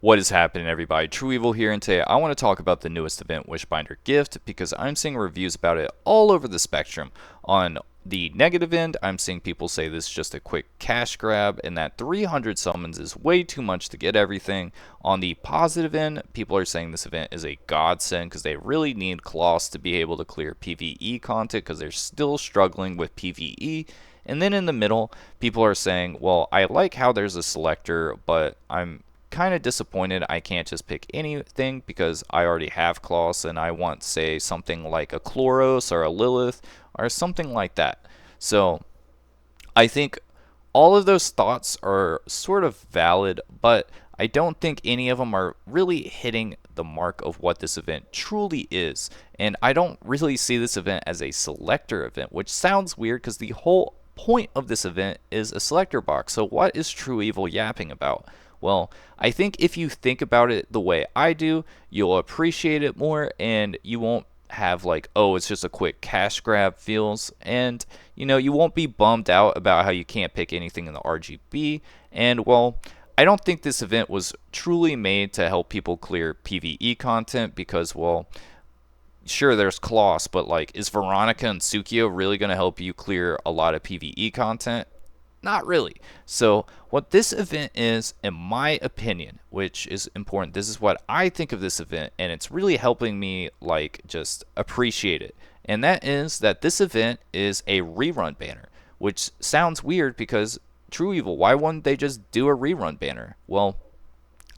What is happening, everybody? trueeevil here, and today I want to talk about the newest event, Wishbinder Gift, because I'm seeing reviews about it all over the spectrum. On the negative end, I'm seeing people say this is just a quick cash grab, and that 300 summons is way too much to get everything. On the positive end, people are saying this event is a godsend because they really need Kloss to be able to clear PvE content because they're still struggling with PvE. And then in the middle, people are saying, well, I like how there's a selector, but I'm kind of disappointed I can't just pick anything because I already have Kloss and I want, say, something like a Chloros or a Lilith or something like that. So I think all of those thoughts are sort of valid, but I don't think any of them are really hitting the mark of what this event truly is. And I don't really see this event as a selector event, which sounds weird because the whole point of this event is a selector box. So what is trueeevil yapping about? Well, I think if you think about it the way I do, you'll appreciate it more and you won't have like, oh, it's just a quick cash grab feels, and you won't be bummed out about how you can't pick anything in the RGB. And well, I don't think this event was truly made to help people clear PvE content because, well, sure, there's Kloss, but like, is Veronica and Sukiyo really going to help you clear a lot of PvE content? Not really. So what this event is, in my opinion, which is important, this is what I think of this event, and it's really helping me like just appreciate it. And that is that this event is a rerun banner, which sounds weird because trueeevil, why wouldn't they just do a rerun banner? Well,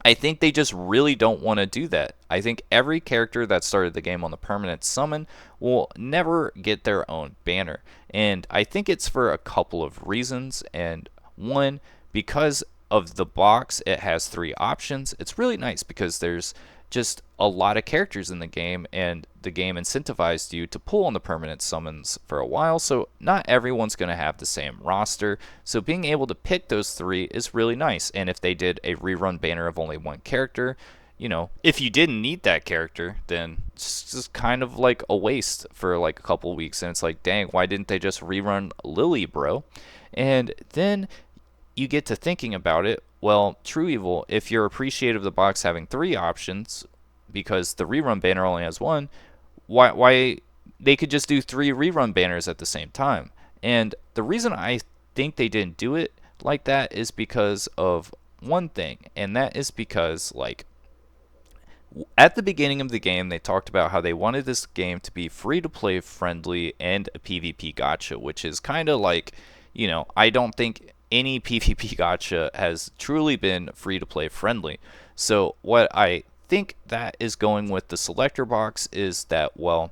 I think they just really don't want to do that. I think every character that started the game on the permanent summon will never get their own banner. And I think it's for a couple of reasons. And one, because of the box, it has 3 options. It's really nice because there's just a lot of characters in the game, and the game incentivized you to pull on the permanent summons for a while, so not everyone's going to have the same roster. So being able to pick those 3 is really nice. And if they did a rerun banner of only one character, if you didn't need that character, then it's just kind of like a waste for like a couple weeks. And it's like, dang, why didn't they just rerun Lily, bro? And then you get to thinking about it. Well, trueeevil, if you're appreciative of the box having 3 options, because the rerun banner only has 1, why they could just do 3 rerun banners at the same time. And the reason I think they didn't do it like that is because of one thing, and that is because, like, at the beginning of the game, they talked about how they wanted this game to be free to play friendly and a PvP gacha, which is kind of like, I don't think any PvP gacha has truly been free to play friendly. So what I think that is going with the selector box is that, well,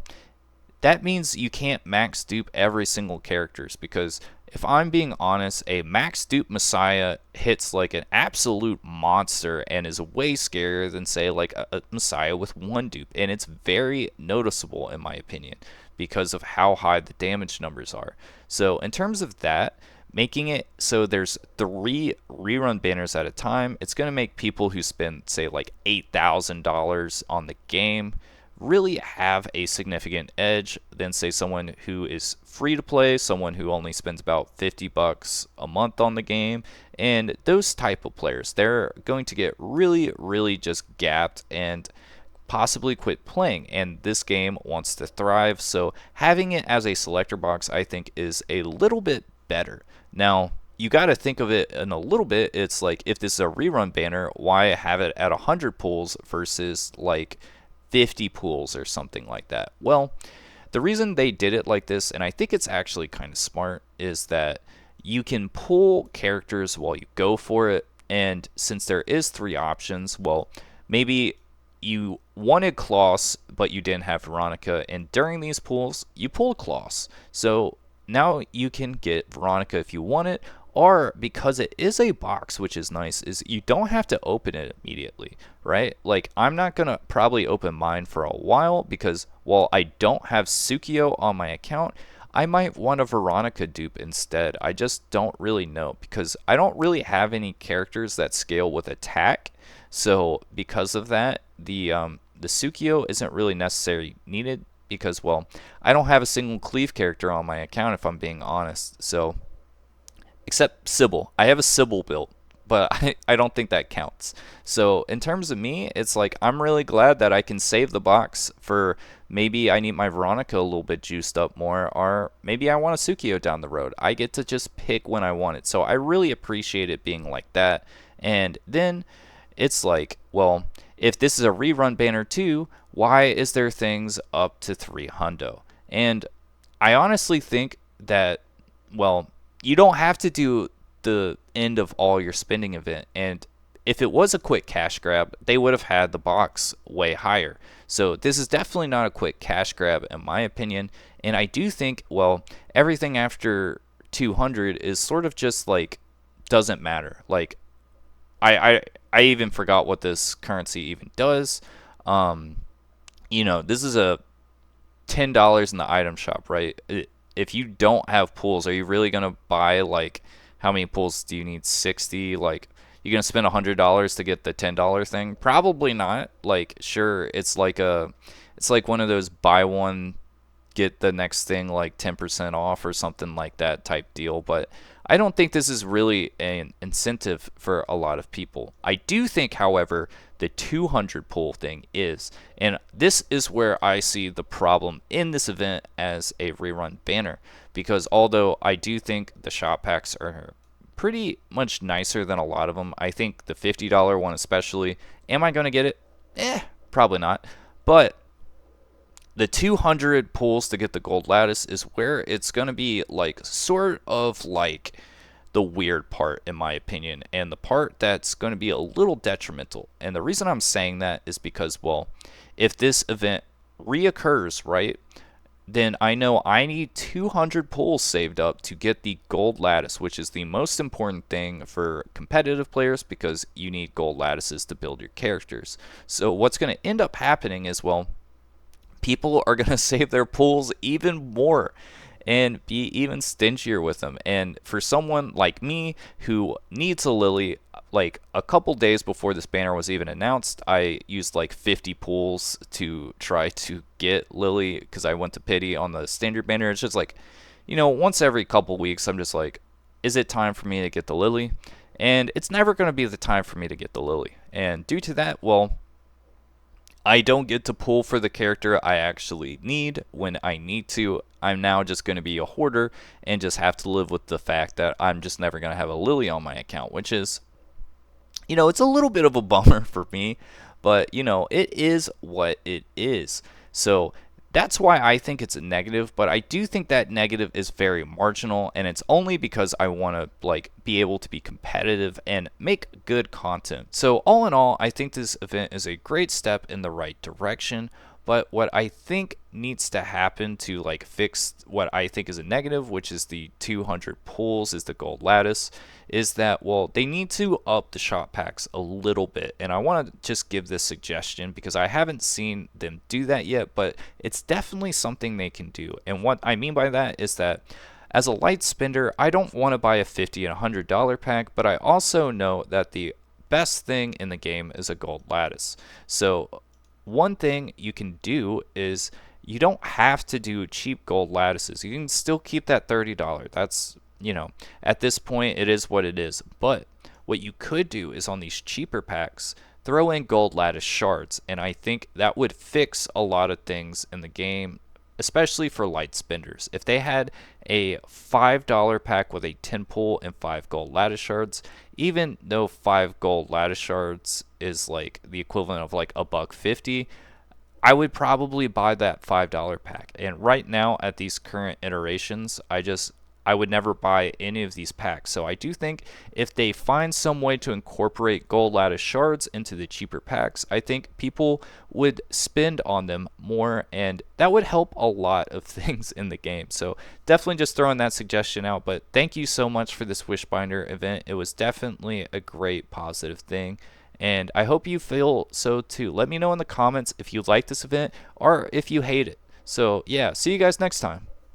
that means you can't max dupe every single characters, because if I'm being honest, a max dupe Messiah hits like an absolute monster and is way scarier than, say, like a Messiah with 1 dupe, and it's very noticeable in my opinion because of how high the damage numbers are. So in terms of that, making it so there's 3 rerun banners at a time, it's going to make people who spend, say, like $8,000 on the game really have a significant edge than, say, someone who is free to play, someone who only spends about $50 a month on the game. And those type of players, they're going to get really, really just gapped and possibly quit playing, and this game wants to thrive. So having it as a selector box, I think, is a little bit better. Now, you got to think of it in a little bit. It's like, if this is a rerun banner, why have it at 100 pulls versus like 50 pools or something like that? Well, the reason they did it like this, and I think it's actually kind of smart, is that you can pull characters while you go for it. And since there is 3 options, well, maybe you wanted Kloss, but you didn't have Veronica, and during these pools, you pulled Kloss. So now you can get Veronica if you want it, or because it is a box, which is nice, is you don't have to open it immediately, right? Like, I'm not going to probably open mine for a while because, while I don't have Sukiyo on my account, I might want a Veronica dupe instead. I just don't really know because I don't really have any characters that scale with attack. So because of that, the Sukiyo isn't really necessarily needed because, well, I don't have a single cleave character on my account, if I'm being honest. So, except Sybil. I have a Sybil built, but I don't think that counts. So in terms of me, it's like I'm really glad that I can save the box for maybe I need my Veronica a little bit juiced up more, or maybe I want a Sukio down the road. I get to just pick when I want it. So I really appreciate it being like that. And then it's like, well, if this is a rerun banner too, why is there things up to 3 hundo? And I honestly think that, well, you don't have to do the end of all your spending event. And if it was a quick cash grab, they would have had the box way higher. So this is definitely not a quick cash grab in my opinion. And I do think, well, everything after 200 is sort of just like doesn't matter. Like I even forgot what this currency even does. This is a $10 in the item shop, right? If you don't have pools, are you really gonna buy like how many pools do you need? 60? Like you're gonna spend $100 to get the $10 thing? Probably not. Like sure, it's like one of those buy one get the next thing like 10% off or something like that type deal, but I don't think this is really an incentive for a lot of people. I do think, however, the 200 pull thing is, and this is where I see the problem in this event as a rerun banner, because although I do think the shop packs are pretty much nicer than a lot of them, I think the $50 one especially, am I going to get it? Probably not, but the 200 pulls to get the gold lattice is where it's going to be like sort of like the weird part in my opinion, and the part that's going to be a little detrimental. And the reason I'm saying that is because, well, if this event reoccurs, right, then I know I need 200 pulls saved up to get the gold lattice, which is the most important thing for competitive players because you need gold lattices to build your characters. So what's going to end up happening is, well, people are going to save their pools even more and be even stingier with them. And for someone like me who needs a Lily, like a couple days before this banner was even announced, I used like 50 pools to try to get Lily because I went to pity on the standard banner. It's just like, once every couple weeks, I'm just like, is it time for me to get the Lily? And it's never going to be the time for me to get the Lily. And due to that, well, I don't get to pull for the character I actually need when I need to. I'm now just going to be a hoarder and just have to live with the fact that I'm just never going to have a Lily on my account, which is, it's a little bit of a bummer for me, but, it is what it is. So that's why I think it's a negative, but I do think that negative is very marginal, and it's only because I want to like be able to be competitive and make good content. So all in all, I think this event is a great step in the right direction. But what I think needs to happen to like fix what I think is a negative, which is the 200 pulls, is the gold lattice, is that, well, they need to up the shop packs a little bit. And I want to just give this suggestion because I haven't seen them do that yet, but it's definitely something they can do. And what I mean by that is that as a light spender, I don't want to buy a $50 and $100 pack, but I also know that the best thing in the game is a gold lattice. So one thing you can do is you don't have to do cheap gold lattices. You can still keep that $30. That's, at this point it is what it is. But what you could do is on these cheaper packs, throw in gold lattice shards. And I think that would fix a lot of things in the game, especially for light spenders. If they had a $5 pack with a 10 pull and 5 gold lattice shards, even though 5 gold lattice shards is like the equivalent of like $1.50, I would probably buy that $5 pack. And right now at these current iterations, I would never buy any of these packs. So I do think if they find some way to incorporate gold lattice shards into the cheaper packs, I think people would spend on them more, and that would help a lot of things in the game. So definitely just throwing that suggestion out. But thank you so much for this Wishbinder event. It was definitely a great positive thing, and I hope you feel so too. Let me know in the comments if you like this event or if you hate it. So yeah, see you guys next time.